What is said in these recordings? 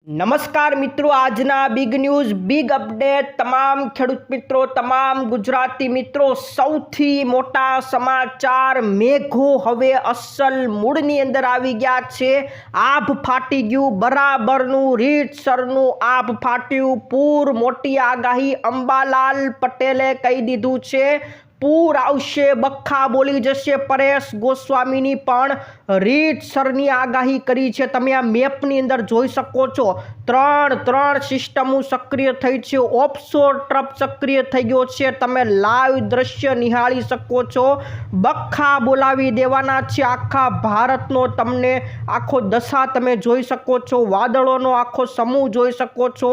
નમસ્કાર મિત્રો, આજના બિગ ન્યૂઝ બિગ અપડેટ તમામ ખેડૂત મિત્રો, તમામ ગુજરાતી મિત્રો, સૌથી મોટા સમાચાર, મેઘો હવે અસલ મૂળની અંદર આવી ગયા છે। આભ ફાટી ગયું, બરાબરનું રીતસરનું આભ ફાટ્યું। પૂર મોટી આગાહી અંબાલાલ પટેલે કહી દીધું છે। પૂર આવશે, બખ્ખા બોલી જશે। પરેશ ગોસ્વામીની પણ રીતસરની આગાહી કરી છે। તમે આ મેપની અંદર જોઈ શકો છો, ત્રણ સિસ્ટમો સક્રિય થઈ છે। ઓફશોર ટ્રફ સક્રિય થઈ ગયો છે। તમે લાઈવ દ્રશ્ય નિહાળી શકો છો। બખ્ખા બોલાવી દેવાના છે આખા ભારતનો। તમને આખો દશા તમે જોઈ શકો છો, વાદળોનો આખો સમૂહ જોઈ શકો છો।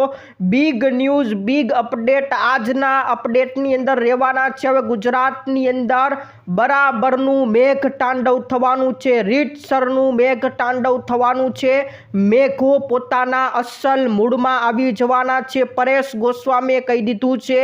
બિગ ન્યૂઝ બિગ અપડેટ આજના અપડેટની અંદર રહેવાના છે। હવે ગુજરાતની અંદર બરાબરનું મેઘ તાંડવ થવાનું છે, રીતસરનું મેઘ તાંડવ થવાનું છે। મેઘો પોતાના અસલ મૂળમાં આવી જવાના છે। પરેશ ગોસ્વામીએ કહી દીધું છે,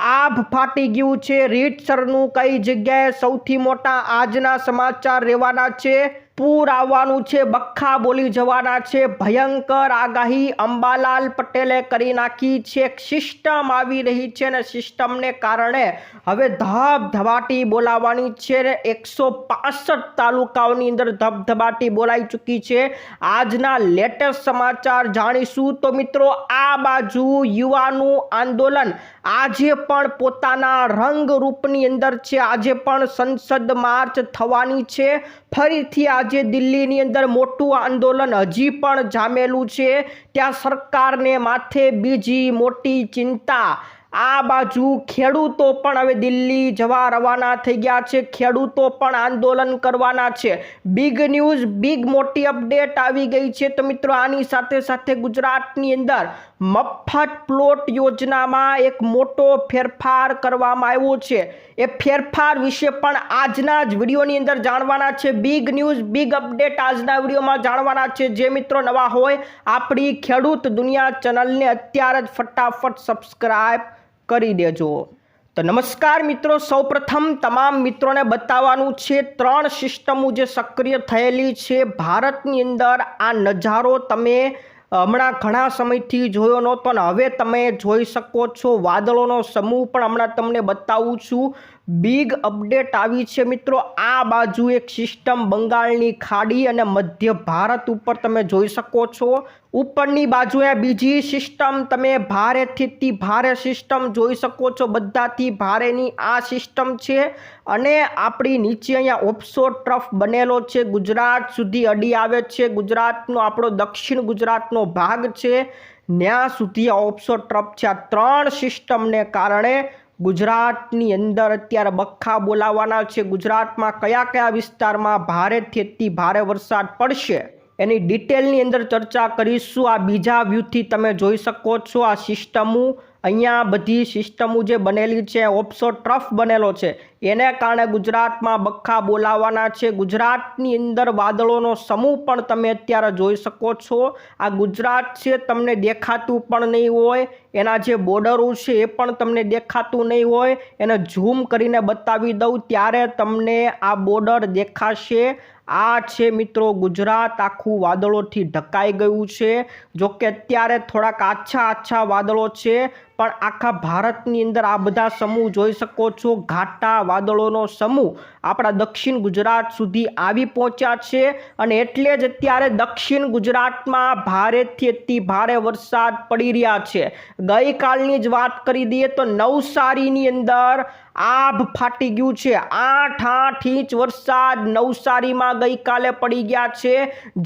આભ ફાટી ગયું છે। રીતસરનું કઈ જગ્યાએ સૌથી મોટા આજના સમાચાર રહેવાના છે। પૂર આવવાનું છે, બખ્ખા બોલી જવાના છે। ભયંકર આગાહી અંબાલાલ પટેલે કરી નાખી છે। સિસ્ટમ આવી રહી છે અને સિસ્ટમને કારણે હવે ધબધબાટી બોલાવવાની છે। 165 તાલુકાઓની અંદર ધબધબાટી બોલાઈ ચૂકી છે। આજના લેટેસ્ટ સમાચાર જાણીશું તો મિત્રો, આ બાજુ યુવાનું આંદોલન આજે પણ પોતાના રંગરૂપની અંદર છે। આજે પણ સંસદ માર્ચ થવાની છે। ફરીથી આજે દિલ્હીની અંદર મોટું આંદોલન હજી પણ જામેલું છે। ત્યાં સરકારને માથે બીજી મોટી ચિંતા। આ બાજુ ખેડૂતો પણ હવે દિલ્હી જવા રવાના થઈ ગયા છે। ખેડૂતો પણ આંદોલન કરવાના છે। બિગ ન્યૂઝ બિગ મોટી અપડેટ આવી ગઈ છે। તો મિત્રો, આની સાથે સાથે ગુજરાતની અંદર મફત પ્લોટ યોજનામાં એક મોટો ફેરફાર કરવામાં આવ્યો છે। એ ફેરફાર વિશે પણ આજના જ વિડીયોની અંદર જાણવાના છે। બિગ ન્યૂઝ બિગ અપડેટ આજના વિડીયોમાં જાણવાના છે। જે મિત્રો નવા હોય, આપણી ખેડૂત દુનિયા ચેનલને અત્યારે જ ફટાફટ સબસ્ક્રાઇબ કરી દેજો। તો નમસ્કાર મિત્રો, સૌપ્રથમ તમામ મિત્રોને બતાવવાનું છે 3 સિસ્ટમો જે સક્રિય થયેલી છે ભારતની અંદર। આ નજારો તમે હમણાં ઘણા સમયથી જોયો નહોતો અને હવે તમે જોઈ શકો છો। વાદળોનો સમૂહ પણ હમણાં તમને બતાવું છું। બિગ અપડેટ આવી છે મિત્રો। આ બાજુ એક સિસ્ટમ બંગાળની ખાડી અને મધ્ય ભારત ઉપર તમે જોઈ શકો છો। ઉપરની બાજુએ બીજી સિસ્ટમ તમે ભારેથી ભારે સિસ્ટમ જોઈ શકો છો। બધાથી ભારેની આ સિસ્ટમ છે અને આપણી નીચે અહીંયા ઓફશોર ટ્રફ બનેલો છે, ગુજરાત સુધી અડી આવે છે। ગુજરાતનો આપણો દક્ષિણ ગુજરાતનો ભાગ છે, ત્યાં સુધી આ ઓફશોર ટ્રફ છે। આ 3 સિસ્ટમને કારણે ગુજરાતની અંદર અત્યારે બખ્ખા બોલાવવાના છે। ગુજરાતમાં કયા કયા વિસ્તારમાં ભારેથી ભારે વરસાદ પડશે એની ડિટેલની અંદર ચર્ચા કરીશું। આ બીજા વ્યૂથી તમે જોઈ શકો છો। આ સિસ્ટમો અહીંયા બધી સિસ્ટમો જે બનેલી છે, ઓફશોર ટ્રફ બનેલો છે, એને કારણે ગુજરાતમાં બખ્ખા બોલાવવાના છે। ગુજરાતની અંદર વાદળોનો સમૂહ પણ તમે અત્યારે જોઈ શકો છો। આ ગુજરાત છે, તમને દેખાતું પણ નહીં હોય। એના જે બોર્ડરો છે એ પણ તમને દેખાતું નહીં હોય। એને ઝૂમ કરીને બતાવી દઉં ત્યારે તમને આ બોર્ડર દેખાશે। આ છે મિત્રો ગુજરાત, આખું વાદળોથી ઢકાઈ ગયું છે। જોકે અત્યારે થોડાક આછા વાદળો છે, પણ આખા ભારતની અંદર આ બધા સમૂહ જોઈ શકો છો। ઘાટા વાદળોનો સમૂહ આપણા દક્ષિણ ગુજરાત સુધી આવી પહોંચ્યા છે અને એટલે જ અત્યારે દક્ષિણ ગુજરાતમાં ભારેથી અતિ ભારે વરસાદ પડી રહ્યા છે। ગઈકાલની જ વાત કરી દઈએ તો નવસારીની અંદર આભ ફાટી ગયું છે। 8 ઇંચ વરસાદ નવસારીમાં ગઈકાલે પડી ગયા છે।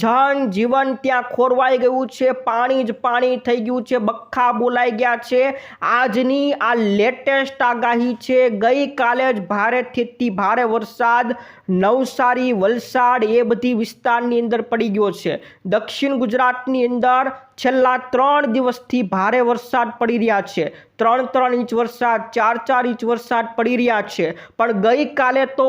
જનજીવન ત્યાં ખોરવાઈ ગયું છે, પાણી જ પાણી થઈ ગયું છે, બખ્ખા બોલાઈ ગયા છે। આજની આ લેટેસ્ટ આગાહી છે, ગઈકાલે જ ભારેથી ભારે વરસાદ નવસારી, વલસાડ એ બધી વિસ્તારની અંદર પડી ગયો છે। દક્ષિણ ગુજરાતની અંદર છેલ્લા 3 દિવસથી ભારે વરસાદ પડી રહ્યા છે। 3 ઇંચ વરસાદ, 4 ઇંચ વરસાદ પડી રહ્યા છે, પણ ગઈકાલે તો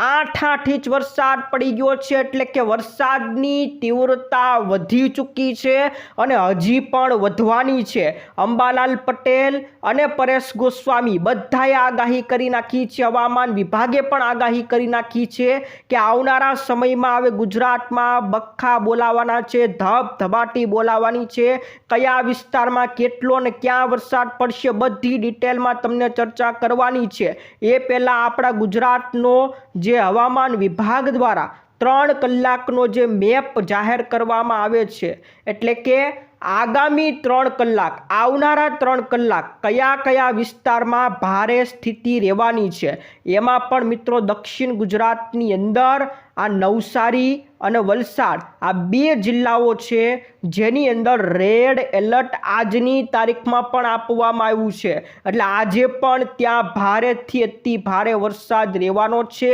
8 ઇંચ વરસાદ પડી ગયો છે। એટલે કે વરસાદની તીવ્રતા વધી ચૂકી છે અને હજી પણ વધવાની છે। અંબાલાલ પટેલ અને પરેશ ગોસ્વામી બધાએ આગાહી કરી નાખી છે। હવામાન વિભાગે પણ આગાહી કરી નાખી છે છે કે આવનારા સમયમાં હવે ગુજરાતમાં બખ્ખા બોલાવાના છે, ધબધબાટી બોલાવાની છે, કયા વિસ્તારમાં કેટલો ને ક્યાં વરસાદ પડશે બધી ડિટેલમાં તમને ચર્ચા કરવાની છે। એ પહેલાં આપણા ગુજરાતનો જે હવામાન વિભાગ દ્વારા 3 કલાકનો જે મેપ જાહેર કરવામાં આવે છે, એટલે કે આગામી 3 કલાક, આવનારા 3 કલાક કયા કયા વિસ્તારમાં ભારે સ્થિતિ રહેવાની છે। એમાં પણ મિત્રો દક્ષિણ ગુજરાતની અંદર આ નવસારી અને વલસાડ આ 2 જિલ્લાઓ છે જેની અંદર રેડ એલર્ટ આજની તારીખમાં પણ આપવામાં આવ્યું છે, એટલે આજે પણ ત્યાં ભારેથી અતિ ભારે વરસાદ રહેવાનો છે।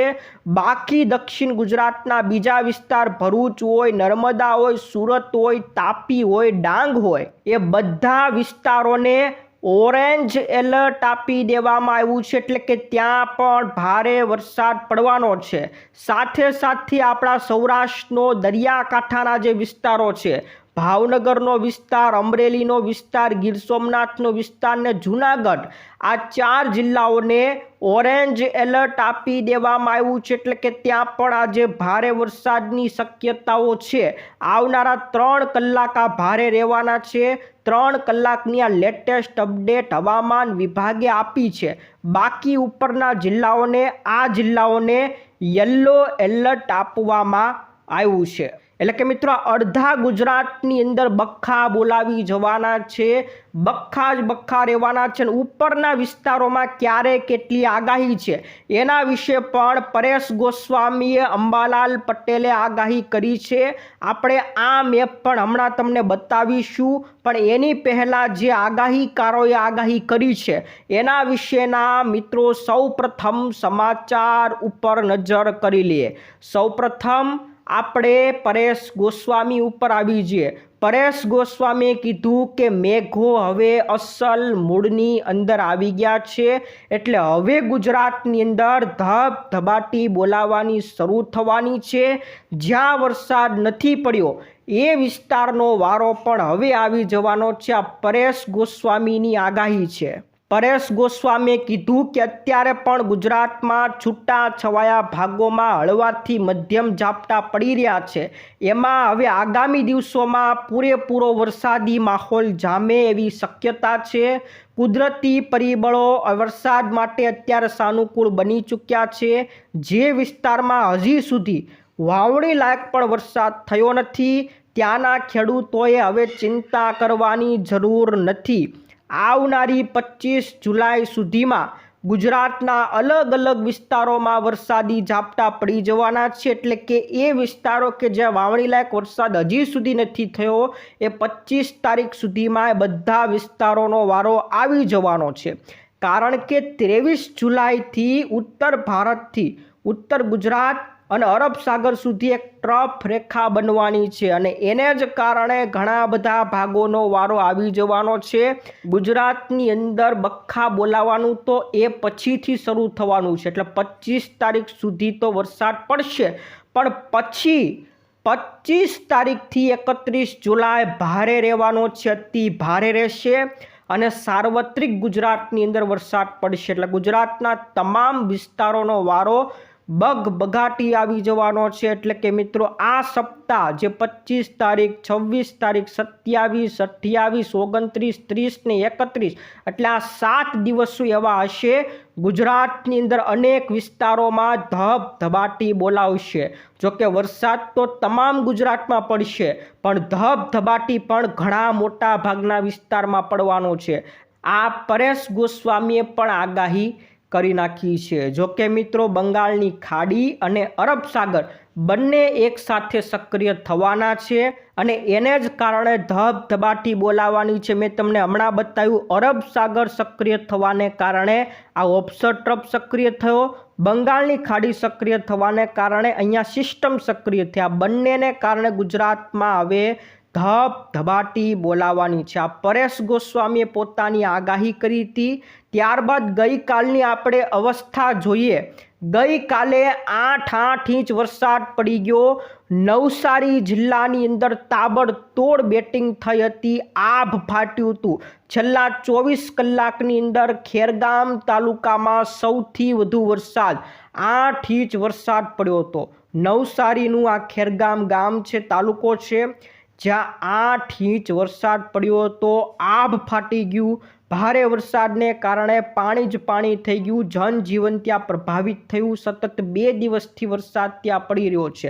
બાકી દક્ષિણ ગુજરાતના બીજા વિસ્તાર ભરૂચ હોય, નર્મદા હોય, સુરત હોય, તાપી હોય, ડાંગ હોય, એ બધા વિસ્તારોને ઓરેન્જ એલર્ટ આપી દેવામાં આવ્યું છે, એટલે કે ત્યાં પણ ભારે વરસાદ પડવાનો છે। સાથે સાથે આપણા સૌરાષ્ટ્રનો દરિયાકાંઠાના જે વિસ્તારો છે, ભાવનગરનો વિસ્તાર, અમરેલીનો વિસ્તાર, ગીર સોમનાથનો વિસ્તાર ને જૂનાગઢ, આ 4 જિલ્લાઓને ઓરેન્જ એલર્ટ આપી દેવામાં આવ્યું છે, એટલે કે ત્યાં પણ આજે ભારે વરસાદની શક્યતાઓ છે। આવનારા 3 કલાક આ ભારે રહેવાના છે। 3 કલાકની આ લેટેસ્ટ અપડેટ હવામાન વિભાગે આપી છે। બાકી ઉપરના જિલ્લાઓને યલો એલર્ટ આપવામાં આવ્યું છે, એટલે કે મિત્રો અડધા ગુજરાતની અંદર બખ્ખા બોલાવી જવાના છે, બખ્ખા જ બખ્ખા રહેવાના છે। ઉપરના વિસ્તારોમાં ક્યારે કેટલી આગાહી છે એના વિશે પણ પરેશ ગોસ્વામીએ, અંબાલાલ પટેલે આગાહી કરી છે। આપણે આ મેપ પણ હમણાં તમને બતાવીશું, પણ એની પહેલાં જે આગાહીકારોએ આગાહી કરી છે એના વિશેના મિત્રો સૌપ્રથમ સમાચાર ઉપર નજર કરી લઈએ। સૌપ્રથમ આપણે પરેશ ગોસ્વામી ઉપર આવી જઈએ। પરેશ ગોસ્વામીએ કીધું કે મેઘો હવે અસલ મૂળની અંદર આવી ગયા છે, એટલે હવે ગુજરાતની અંદર ધબધબાટી બોલાવાની શરૂ થવાની છે। જ્યાં વરસાદ નથી પડ્યો એ વિસ્તારનો વારો પણ હવે આવી જવાનો છે। આ પરેશ ગોસ્વામીની આગાહી છે। પરેશ ગોસ્વામીએ કીધું કે અત્યારે પણ ગુજરાતમાં છૂટા છવાયા ભાગોમાં હળવાથી મધ્યમ ઝાપટા પડી રહ્યા છે, એમાં હવે આગામી દિવસોમાં પૂરેપૂરો વરસાદી માહોલ જામે એવી શક્યતા છે। કુદરતી પરિબળો વરસાદ માટે અત્યારે સાનુકૂળ બની ચૂક્યા છે। જે વિસ્તારમાં હજી સુધી વાવણી લાયક પણ વરસાદ થયો નથી ત્યાંના ખેડૂતોએ હવે ચિંતા કરવાની જરૂર નથી। આવનારી 25 જુલાઈ સુધીમાં ગુજરાતના અલગ અલગ વિસ્તારોમાં વરસાદી ઝાપટા પડી જવાના છે, એટલે કે એ વિસ્તારો કે જ્યાં વાવણી લાયક વરસાદ હજી સુધી નથી થયો એ 25 તારીખ સુધીમાં એ બધા વિસ્તારોનો વારો આવી જવાનો છે। કારણ કે 23 જુલાઈથી ઉત્તર ભારતથી ઉત્તર ગુજરાત અને અરબ સાગર સુધી એક ટ્રફ રેખા બનવાની છે, અને એને જ કારણે ઘણા બધા ભાગોનો વારો આવી જવાનો છે। ગુજરાતની અંદર બખ્ખા બોલાવાનું તો એ પછીથી શરૂ થવાનું છે, એટલે 25 તારીખ સુધી તો વરસાદ પડશે, પણ પછી 25 તારીખથી 31 જુલાઈ ભારે રહેવાનો છે, અતિ ભારે રહેશે અને સાર્વત્રિક ગુજરાતની અંદર વરસાદ પડશે, એટલે ગુજરાતના તમામ વિસ્તારોનો વારો બગબગાટી આવી જવાનો છે। એટલે કે મિત્રો આ સપ્તાહ જે 25 તારીખ, 26 તારીખ, 27, 28, 29, 30 ને 31, એટલે આ 7 દિવસો એવા હશે ગુજરાતની અંદર અનેક વિસ્તારોમાં ધબધબાટી બોલાવશે। જોકે વરસાદ તો તમામ ગુજરાતમાં પડશે, પણ ધબધબાટી પણ ઘણા મોટા ભાગના વિસ્તારમાં પડવાનો છે। આ પરેશ ગોસ્વામીએ પણ આગાહી કરી નાખી છે। જોકે મિત્રો બંગાળની ખાડી અને અરબ સાગર બંને એક સાથે સક્રિય થવાના છે, અને એને જ કારણે ધબધબાટી બોલાવાની છે। મેં તમને હમણાં બતાવ્યું અરબ સાગર સક્રિય થવાને કારણે આ ઓફશોર ટ્રફ સક્રિય થયો, બંગાળની ખાડી સક્રિય થવાને કારણે અહીંયા સિસ્ટમ સક્રિય થયા, બંનેને કારણે ગુજરાતમાં હવે ધબધબાટી બોલાવાની છે। આ પરેશ ગોસ્વામીએ પોતાની આગાહી કરી હતી। ત્યારબાદ ગઈકાલની આપણે અવસ્થા જોઈએ ગઈકાલે 8 ઇંચ વરસાદ પડી ગયો। નવસારી જિલ્લાની અંદર તાબડતોડ બેટિંગ થઈ હતી, આભ ફાટ્યું હતું। છેલ્લા 24 કલાકની અંદર ખેરગામ તાલુકામાં સૌથી વધુ વરસાદ 8 ઇંચ વરસાદ પડ્યો હતો। નવસારીનું આ ખેરગામ ગામ છે, તાલુકો છે, જ્યાં 8 ઇંચ વરસાદ પડ્યો હતો। આભ ફાટી ગયું। ભારે વરસાદને કારણે પાણી જ પાણી થઈ ગયું। જનજીવન ત્યાં પ્રભાવિત થયું। સતત 2 દિવસથી વરસાદ ત્યાં પડી રહ્યો છે।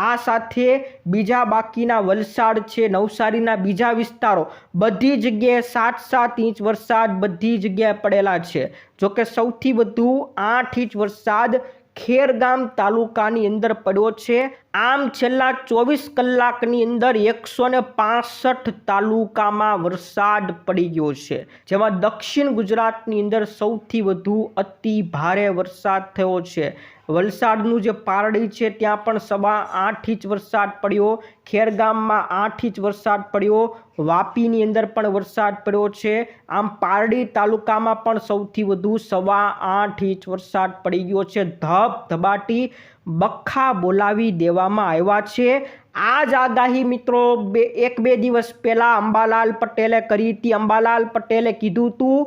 આ સાથે બીજા બાકીના વલસાડ છે, નવસારીના બીજા વિસ્તારો, બધી જગ્યાએ 7-7 ઇંચ વરસાદ બધી જગ્યાએ પડેલા છે। જોકે સૌથી વધુ 8 ઇંચ વરસાદ ખેરગામ તાલુકાની અંદર પડ્યો છે। આમ છેલ્લા 24 કલાકની અંદર 165 તાલુકામાં વરસાદ પડી ગયો છે, જેમાં દક્ષિણ ગુજરાતની અંદર સૌથી વધુ અતિ ભારે વરસાદ થયો છે। વલસાડનું જે પારડી છે ત્યાં પણ 8.25 ઇંચ વરસાદ પડ્યો। ખેરગામમાં 8 ઇંચ વરસાદ પડ્યો। વાપીની અંદર પણ વરસાદ પડ્યો છે। આમ પારડી તાલુકામાં પણ સૌથી વધુ 8.25 ઇંચ વરસાદ પડી ગયો છે। ધબધબાટી બખ્ખા બોલાવી દેવામાં આવ્યા છે। આ જ આગાહી મિત્રો 1-2 દિવસ પહેલા અંબાલાલ પટેલે કરી હતી। અંબાલાલ પટેલે કીધું હતું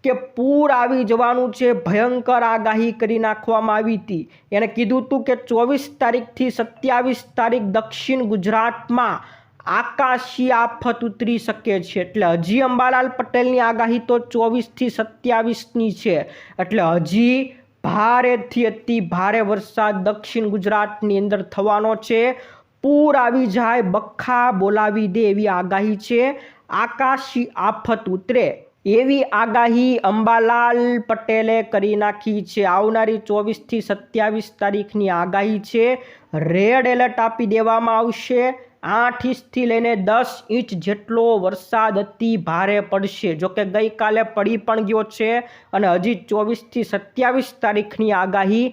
કે પૂર આવી જવાનું છે, ભયંકર આગાહી કરી નાખવામાં આવી હતી। એણે કીધું હતું કે 24 તારીખથી 27 તારીખ દક્ષિણ ગુજરાતમાં આકાશી આફત ઉતરી શકે છે। એટલે હજી અંબાલાલ પટેલની આગાહી તો 24 થી 27ની છે। એટલે હજી ભારેથી અતિ ભારે વરસાદ દક્ષિણ ગુજરાતની અંદર થવાનો છે। પૂર આવી જાય, બખ્ખા બોલાવી દે એવી આગાહી છે। આકાશી આફત ઉતરે એવી આગાહી અંબાલાલ પટેલે કરી નાખી છે। આવનારી 24 થી 27 તારીખની આગાહી છે। રેડ એલર્ટ આપી દેવામાં આવશે। 8 ઇંચથી લઈને 10 ઇંચ જેટલો વરસાદ અતિ ભારે પડશે। જોકે ગઈકાલે પડી પણ ગયો છે અને હજી 24 થી 27 તારીખની આગાહી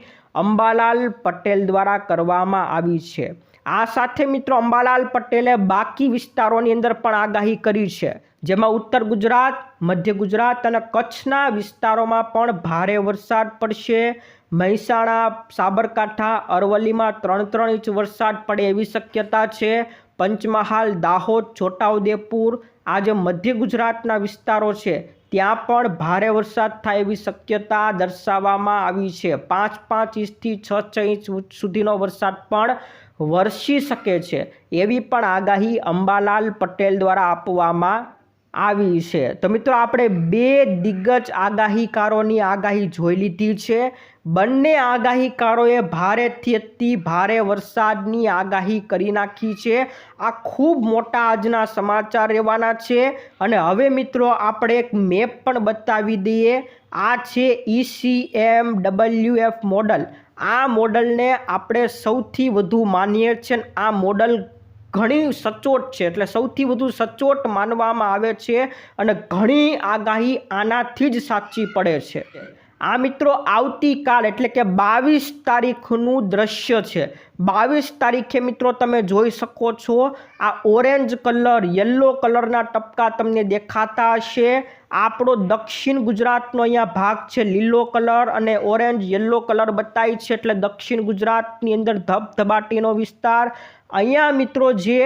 અંબાલાલ પટેલ દ્વારા કરવામાં આવી છે। આ સાથે મિત્રો અંબાલાલ પટેલે બાકી વિસ્તારોની અંદર પણ આગાહી કરી છે, જેમાં ઉત્તર ગુજરાત, મધ્ય ગુજરાત અને કચ્છના વિસ્તારોમાં પણ ભારે વરસાદ પડશે। મહેસાણા, સાબરકાંઠા, અરવલ્લીમાં 3-3 ઇંચ વરસાદ પડે એવી શક્યતા છે। પંચમહાલ, દાહોદ, છોટાઉદેપુર, આ જે મધ્ય ગુજરાતના વિસ્તારો છે ત્યાં પણ ભારે વરસાદ થાય એવી શક્યતા દર્શાવવામાં આવી છે। 5-5 ઇંચથી 6-6 ઇંચ સુધીનો વરસાદ પણ વરસી શકે છે એવી પણ આગાહી અંબાલાલ પટેલ દ્વારા આપવામાં આવી છે। તો મિત્રો આપણે 2 દિગ્ગજ આગાહીકારોની આગાહી જોઈ લીધી છે। બંને આગાહીકારોએ ભારેથી અતિ ભારે વરસાદની આગાહી કરી નાખી છે। આ ખૂબ મોટા આજના સમાચાર રહેવાના છે। અને હવે મિત્રો આપણે એક મેપ પણ બતાવી દઈએ। આ છે ECMWF મોડલ। આ મોડલને આપણે સૌથી વધુ માનીએ છીએ। આ મોડલ ઘણી સચોટ છે, એટલે સૌથી વધુ સચોટ માનવામાં આવે છે અને ઘણી આગાહી આનાથી જ સાચી પડે છે। આ મિત્રો આવતીકાલ એટલે કે 22 તારીખનું દ્રશ્ય છે। 22 તારીખે મિત્રો તમે જોઈ શકો છો આ ઓરેન્જ કલર, યલો કલરના ટપકા તમને દેખાતા હશે। આપણો દક્ષિણ ગુજરાતનો અહીંયા ભાગ છે, લીલો કલર અને ઓરેન્જ યલો કલર બતાવી છે, એટલે દક્ષિણ ગુજરાતની અંદર ધબધબાટીનો વિસ્તાર। અહીંયા મિત્રો જે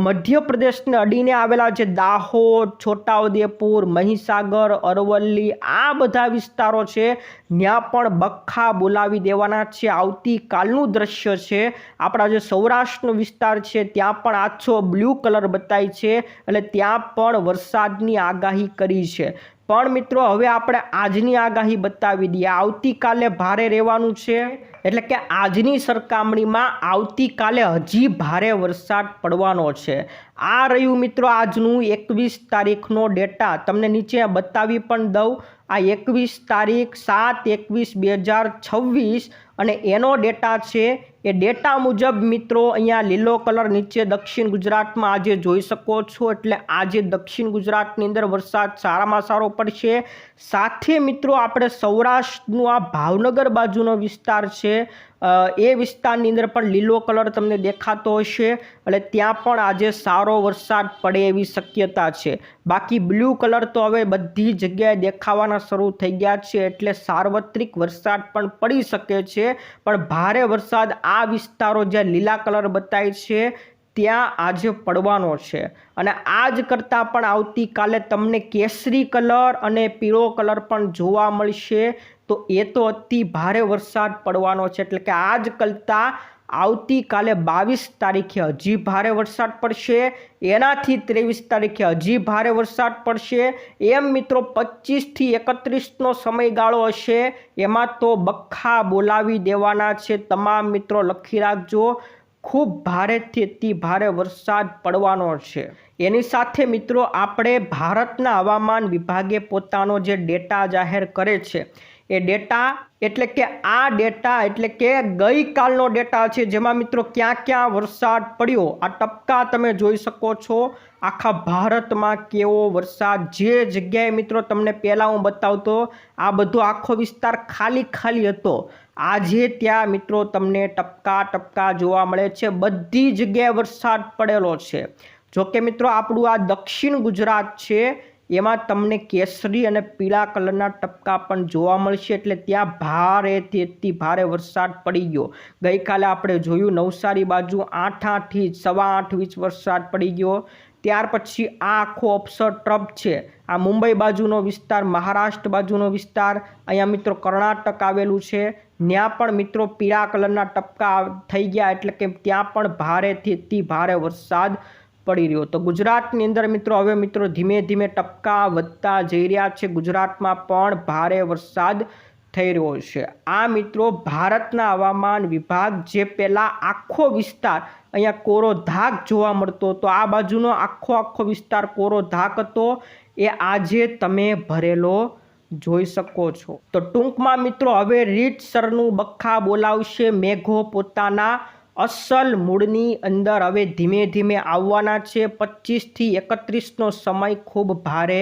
મધ્યપ્રદેશને અડીને આવેલા છે દાહોદ, છોટાઉદેપુર, મહીસાગર, અરવલ્લી, આ બધા વિસ્તારો છે, ત્યાં પણ બખ્ખા બોલાવી દેવાના છે। આવતીકાલનું દ્રશ્ય છે। આપણા જે સૌરાષ્ટ્રનો વિસ્તાર છે ત્યાં પણ આછો બ્લુ કલર બતાવી છે, એટલે ત્યાં પણ વરસાદની આગાહી કરી છે। પણ મિત્રો હવે આપણે આજની આગાહી બતાવી દઈએ। આવતીકાલે ભારે રહેવાનું છે, એટલે કે આજની સરખામણીમાં આવતીકાલે હજી ભારે વરસાદ પડવાનો છે। આ રહ્યું મિત્રો આજનું 21 તારીખનો ડેટા। તમને નીચે બતાવી પણ દઉં। આ 21 તારીખ 7/21/2026 અને એનો ડેટા છે એ ડેટા મુજબ મિત્રો અહીંયા લીલો કલર નીચે દક્ષિણ ગુજરાતમાં આજે જોઈ શકો છો, એટલે આજે દક્ષિણ ગુજરાતની અંદર વરસાદ સારામાં સારો પડશે. સાથે મિત્રો આપણે સૌરાષ્ટ્રનું આ ભાવનગર બાજુનો વિસ્તાર છે, એ વિસ્તારની અંદર પણ લીલો કલર તમને દેખાતો હશે, એટલે ત્યાં પણ આજે સારો વરસાદ પડે એવી શક્યતા છે. બાકી બ્લુ કલર તો હવે બધી જગ્યાએ દેખાવાના શરૂ થઈ ગયા છે, એટલે સાર્વત્રિક વરસાદ પણ પડી શકે છે. પણ ભારે વરસાદ આ વિસ્તારો જ્યાં લીલા કલર બતાય છે ત્યાં આજે પડવાનો છે. અને આ જ કરતાં પણ આવતીકાલે તમને કેસરી કલર અને પીળો કલર પણ જોવા મળશે. તો એ તો અતિ ભારે વરસાદ પડવાનો છે, એટલે કે આજ કરતાં આવતીકાલે 22 તારીખે હજી ભારે વરસાદ પડશે, એનાથી 23 તારીખે હજી ભારે વરસાદ પડશે. એમ મિત્રો 25 થી 31નો સમયગાળો હશે, એમાં તો બખ્ખા બોલાવી દેવાના છે. તમામ મિત્રો લખી રાખજો, ખૂબ ભારેથી અતિ ભારે વરસાદ પડવાનો છે. એની સાથે મિત્રો આપણે ભારતના હવામાન વિભાગે પોતાનો જે ડેટા જાહેર કરે છે, એ ડેટા એટલે કે આ ડેટા એટલે કે ગઈકાલનો ડેટા છે, જેમાં મિત્રો ક્યાં ક્યાં વરસાદ પડ્યો આ ટપકા તમે જોઈ શકો છો. આખા ભારતમાં કેવો વરસાદ, જે જગ્યાએ મિત્રો તમને પહેલાં હું બતાવતો આ બધો આખો વિસ્તાર ખાલી હતો, આજે ત્યાં મિત્રો તમને ટપકા જોવા મળે છે. બધી જગ્યાએ વરસાદ પડેલો છે. જોકે મિત્રો આપણું આ દક્ષિણ ગુજરાત છે, એમાં તમને કેસરી અને પીળા કલરના ટપકા પણ જોવા મળશે, એટલે ત્યાં ભારેથી અતિ ભારે વરસાદ પડી ગયો. ગઈકાલે આપણે જોયું નવસારી બાજુ 8 ઇંચ 8.25 ઇંચ વરસાદ પડી ગયો. ત્યાર પછી આ આખો અપસર ટ્રપ છે, આ મુંબઈ બાજુનો વિસ્તાર, મહારાષ્ટ્ર બાજુનો વિસ્તાર, અહીંયા મિત્રો કર્ણાટક આવેલું છે, ત્યાં પણ મિત્રો પીળા કલરના ટપકા થઈ ગયા, એટલે કે ત્યાં પણ ભારેથી અતિ ભારે વરસાદ પડી રહ્યો. તો ગુજરાતની અંદર મિત્રો હવે મિત્રો ધીમે ધીમે ટપકા વધતા જઈ રહ્યા છે. ગુજરાતમાં પણ ભારે વરસાદ થઈ રહ્યો છે. આ મિત્રો ભારતના હવામાન વિભાગ જે પહેલાં આખો વિસ્તાર અહીંયા કોરો ધાક જોવા મળતો હતો, આ બાજુનો આખો વિસ્તાર કોરો ધાક હતો, એ આજે તમે ભરેલો જોઈ શકો છો. તો ટૂંકમાં મિત્રો હવે રીતસરનું બખ્ખા બોલાવશે. મેઘો પોતાના અસલ મૂળની અંદર હવે ધીમે ધીમે આવવાના છે. 25 થી 31નો સમય ખૂબ ભારે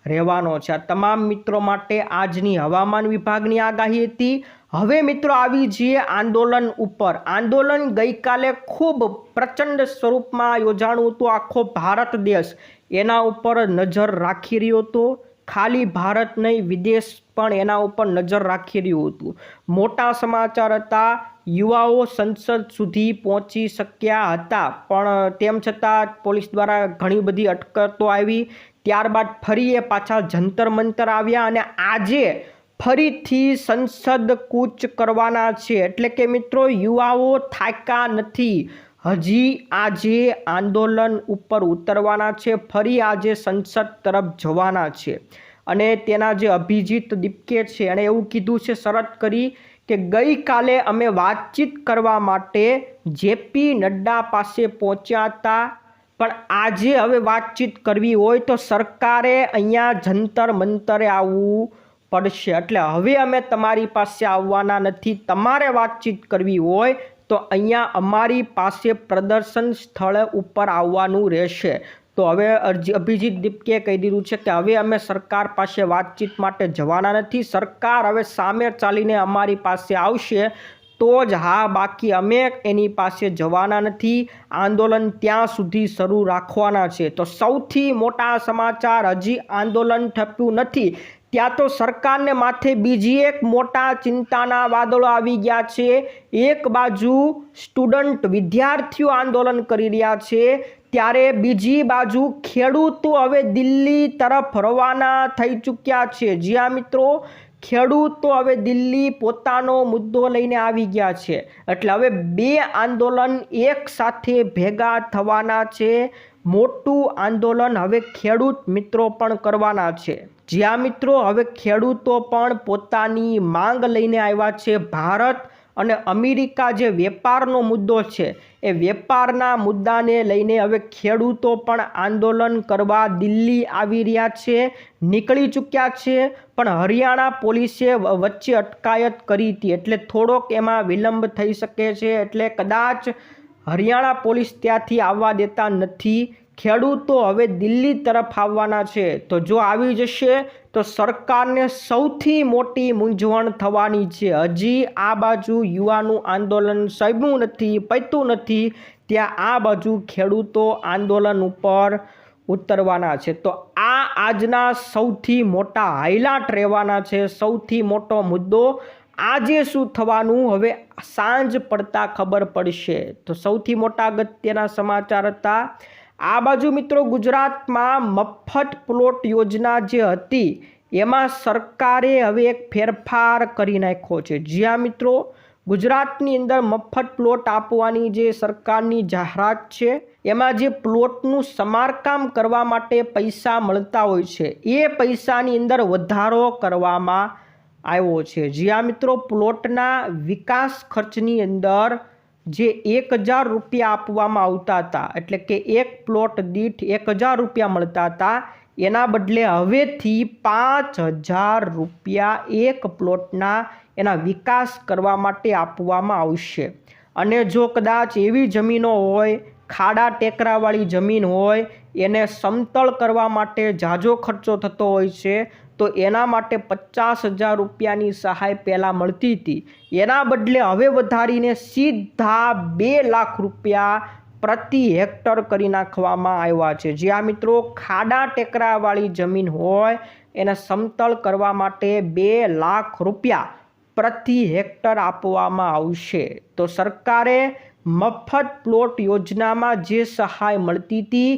રહેવાનો છે. આ તમામ મિત્રો માટે આજની હવામાન વિભાગની આગાહી હતી. હવે મિત્રો આવી જઈએ આંદોલન ઉપર. આંદોલન ગઈકાલે ખૂબ પ્રચંડ સ્વરૂપમાં યોજાણું હતું. આખો ભારત દેશ એના ઉપર નજર રાખી રહ્યો હતો. ખાલી ભારત નહીં, વિદેશ પણ એના ઉપર નજર રાખી રહ્યું હતું. મોટા સમાચાર હતા. યુવાઓ સંસદ સુધી પહોંચી શક્યા હતા, પણ તેમ છતાં પોલીસ દ્વારા ઘણી બધી અટકળો આવી. ત્યારબાદ ફરી એ પાછા જંતર મંતર આવ્યા અને આજે ફરીથી સંસદ કૂચ કરવાના છે. એટલે કે મિત્રો યુવાઓ થાક્યા નથી, હજી આજે આંદોલન ઉપર ઉતરવાના છે. ફરી આજે સંસદ તરફ જવાના છે. અને તેના જે અભિજીત દીપકે છે એણે એવું કીધું છે, શરત કરી કે ગઈકાલે અમે વાતચીત કરવા માટે જેપી નડ્ડા પાસે પહોંચ્યા હતા, પણ આજે હવે વાતચીત કરવી હોય તો સરકારે અહીંયા જંતર મંતરે આવવું પડશે. એટલે હવે અમે તમારી પાસે આવવાના નથી. તમારે વાતચીત કરવી હોય તો અહીંયા અમારી પાસે પ્રદર્શન સ્થળ ઉપર આવવાનું રહેશે. તો હવે અભિજીત દીપકે કહી દીધું છે કે હવે અમે સરકાર પાસે વાતચીત માટે જવાના નથી. સરકાર હવે સામે ચાલીને અમારી પાસે આવશે તો જ હા, બાકી અમે એની પાસે જવાના નથી. આંદોલન ત્યાં સુધી શરૂ રાખવાના છે. તો સૌથી મોટા સમાચાર, હજી આંદોલન થયું નથી ત્યાં તો સરકારને માથે બીજી એક મોટા ચિંતાના વાદળો આવી ગયા છે. એક બાજુ સ્ટુડન્ટ વિદ્યાર્થીઓ આંદોલન કરી રહ્યા છે, ત્યારે બીજી બાજુ ખેડૂતો હવે દિલ્હી તરફ રવાના થઈ ચૂક્યા છે. જ્યાં મિત્રો ખેડૂતો હવે દિલ્હી પોતાનો મુદ્દો લઈને આવી ગયા છે. એટલે હવે બે આંદોલન એક સાથે ભેગા થવાના છે. મોટું આંદોલન હવે ખેડૂત મિત્રો પણ કરવાના છે. જ્યાં મિત્રો હવે ખેડૂતો પણ પોતાની માંગ લઈને આવ્યા છે. ભારત અને અમેરિકા જે વેપારનો મુદ્દો છે એ વેપારના મુદ્દાને લઈને હવે ખેડૂતો પણ આંદોલન કરવા દિલ્હી આવી રહ્યા છે, નીકળી ચૂક્યા છે, પણ હરિયાણા પોલીસે વચ્ચે અટકાયત કરી હતી એટલે થોડોક એમાં વિલંબ થઈ શકે છે, એટલે કદાચ હરિયાણા પોલીસ ત્યાંથી આવવા દેતા નથી। ખેડૂતો હવે દિલ્હી તરફ આવવાના છે, તો જો આવી જશે તો સરકારને સૌથી મોટી મૂંઝવણ થવાની છે। હજી આ બાજુ યુવાનું આંદોલન શમ્યું નથી, પત્યું નથી, ત્યાં આ બાજુ ખેડૂતો આંદોલન ઉપર ઉતરવાના છે। તો આ આજના સૌથી મોટા હાઇલાઇટ રહેવાના છે, સૌથી મોટો મુદ્દો। આજે શું થવાનું હવે સાંજ પડતા ખબર પડશે। તો સૌથી મોટા અગત્યના સમાચાર હતા। આ બાજુ મિત્રો ગુજરાતમાં મફત પ્લોટ યોજના જે હતી એમાં સરકારે હવે એક ફેરફાર કરી નાખ્યો છે। જ્યાં મિત્રો ગુજરાતની અંદર મફત પ્લોટ આપવાની જે સરકારની જાહેરાત છે એમાં જે પ્લોટનું સમારકામ કરવા માટે પૈસા મળતા હોય છે એ પૈસાની અંદર વધારો કરવામાં આવ્યો છે। જ્યાં મિત્રો પ્લોટના વિકાસ ખર્ચની અંદર જે 1000 રૂપિયા આપવામાં આવતા હતા, એટલે કે એક પ્લોટ દીઠ 1000 રૂપિયા મળતા હતા, એના બદલે હવેથી 5000 રૂપિયા એક પ્લોટના એના વિકાસ કરવા માટે આપવામાં આવશે। અને જો કદાચ એવી જમીનો હોય, ખાડા ટેકરાવાળી જમીન હોય, એને સમતળ કરવા માટે ઝાઝો ખર્ચો થતો હોય છે, તો એના માટે 50,000 રૂપિયાની સહાય પહેલાં મળતી હતી, એના બદલે હવે વધારીને સીધા 2 લાખ રૂપિયા પ્રતિ હેક્ટર કરી નાખવામાં આવ્યા છે। જ્યાં મિત્રો ખાડા ટેકરાવાળી જમીન હોય એને સમતળ કરવા માટે 2 લાખ રૂપિયા પ્રતિ હેક્ટર આપવામાં આવશે। તો સરકારે મફત પ્લોટ યોજનામાં જે સહાય મળતી હતી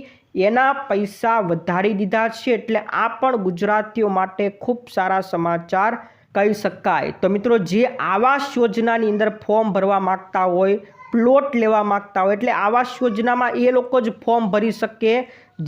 એના પૈસા વધારી દીધા છે, એટલે આ પણ ગુજરાતીઓ માટે ખૂબ સારા સમાચાર કહી શકાય। તો મિત્રો જે આવાસ યોજનાની અંદર ફોર્મ ભરવા માગતા હોય, પ્લોટ લેવા માગતા હોય, એટલે આવાસ યોજનામાં એ લોકો જ ફોર્મ ભરી શકે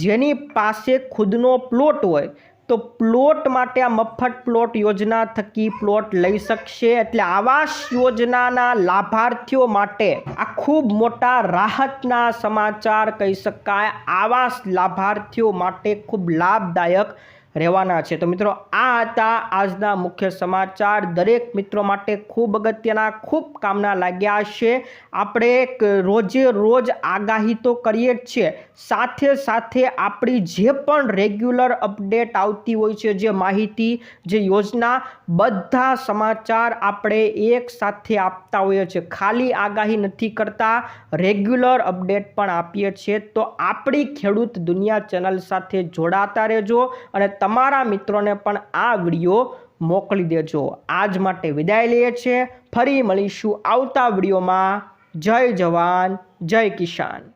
જેની પાસે ખુદનો પ્લોટ હોય, તો પ્લોટ માટે આ મફત પ્લોટ યોજના થકી પ્લોટ લઈ શકશે। એટલે આવાસ યોજનાના લાભાર્થીઓ માટે આ ખૂબ મોટા રાહતના સમાચાર કહી શકાય, આવાસ લાભાર્થીઓ માટે ખૂબ લાભદાયક રહેવાના છે। તો મિત્રો આ હતા આજના મુખ્ય સમાચાર, દરેક મિત્રો માટે ખૂબ અગત્યના, ખૂબ કામના લાગ્યા હશે। આપણે રોજે રોજ આગાહી તો કરીએ જ છીએ, સાથે સાથે આપણી જે પણ રેગ્યુલર અપડેટ આવતી હોય છે, જે માહિતી, જે યોજના, બધા સમાચાર આપણે એક સાથે આપતા હોઈએ છીએ। ખાલી આગાહી નથી કરતા, રેગ્યુલર અપડેટ પણ આપીએ છીએ। તો આપણી ખેડૂત દુનિયા ચેનલ સાથે જોડાતા રહેજો અને તમારા મિત્રોને પણ આ વિડીયો મોકલી દેજો। આજ માટે વિદાય લઈએ છીએ, ફરી મળીશું આવતા વિડીયોમાં। જય જવાન, જય કિસાન।